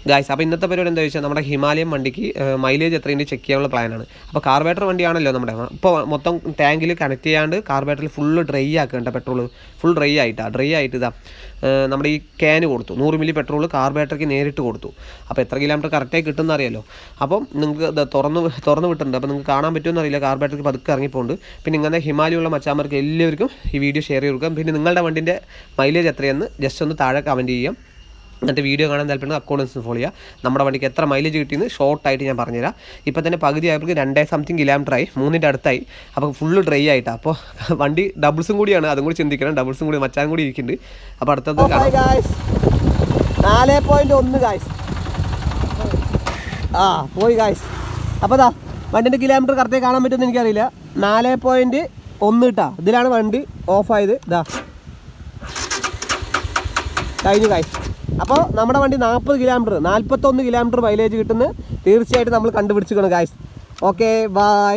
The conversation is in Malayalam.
ഗായ്സ് അപ്പോൾ ഇന്നത്തെ പരിപാടി എന്താ വെച്ചാൽ നമ്മുടെ ഹിമാലയൻ വണ്ടിക്ക് മൈലേജ് എത്രയുണ്ട് ചെക്ക് ചെയ്യാനുള്ള പ്ലാനാണ്. അപ്പോൾ കാർബേറ്റർ വണ്ടിയാണല്ലോ നമ്മുടെ. ഇപ്പോൾ മൊത്തം ടാങ്കിൽ കണക്ട് ചെയ്യാണ്ട് കാർബേറ്ററിൽ ഫുള്ള് ഡ്രൈ ആക്കേണ്ട പെട്രോൾ ഫുൾ ഡ്രൈ ആയിട്ട് ഇതാ നമ്മുടെ ഈ ക്യാന് കൊടുത്തു 100 മില്ലി പെട്രോൾ കാർബേറ്റർക്ക് നേരിട്ട് കൊടുത്തു. അപ്പോൾ എത്ര കിലോമീറ്റർ കറക്റ്റായി കിട്ടുമെന്ന് അറിയാലോ. അപ്പം നിങ്ങൾക്ക് തുറന്ന് വിട്ടിട്ടുണ്ട്. അപ്പോൾ നിങ്ങൾക്ക് കാണാൻ പറ്റുമെന്ന് അറിയില്ല, കാർബേറ്റർക്ക് പതുക്കെ ഇറങ്ങിപ്പോണ്ട്. പിന്നെ ഇങ്ങനെ ഹിമാലയുള്ള മച്ചാന്മാർക്ക് എല്ലാവർക്കും ഈ വീഡിയോ ഷെയർ ചെയ്ത് കൊടുക്കാം. പിന്നെ നിങ്ങളുടെ വണ്ടിൻ്റെ മൈലേജ് എത്രയെന്ന് ജസ്റ്റ് ഒന്ന് താഴെ കമൻറ്റ് ചെയ്യാം. എന്നിട്ട് വീഡിയോ കാണാൻ താല്പര്യം അക്കൗണ്ട്സ് ഫോളോ ചെയ്യുക. നമ്മുടെ വണ്ടിക്ക് എത്ര മൈലേജ് കിട്ടിയെന്ന് ഷോർട്ടായിട്ട് ഞാൻ പറഞ്ഞുതരാം. ഇപ്പോൾ തന്നെ പകുതി ആയപ്പോൾ 2 കിലോമീറ്ററായി, 3ൻ്റെ അടുത്തായി. അപ്പോൾ ഫുള്ള് ഡ്രൈ ആയിട്ടാണ്. അപ്പോൾ വണ്ടി ഡബിൾസും കൂടിയാണ്, അതും കൂടി ചിന്തിക്കണം. ഡബിൾസും കൂടി മച്ചാനും കൂടി ഇരിക്കുന്നുണ്ട്. അപ്പോൾ അടുത്തത് 4.1 ഗായ്സ്. പോയി ഗായ്സ്. അപ്പോൾ ദാ വണ്ടിൻ്റെ കിലോമീറ്റർ കറക്റ്റായി കാണാൻ പറ്റുമെന്ന് എനിക്കറിയില്ല. 4.1 കേട്ടോ. ഇതിലാണ് വണ്ടി ഓഫായത്. ഇതാ കഴിഞ്ഞു ഗായ്സ്. അപ്പോൾ നമ്മുടെ വണ്ടി 41 കിലോമീറ്റർ മൈലേജ് കിട്ടുന്നത് തീർച്ചയായിട്ടും നമ്മൾ കണ്ടുപിടിച്ചിരിക്കണം ഗായ്സ്. Okay bye.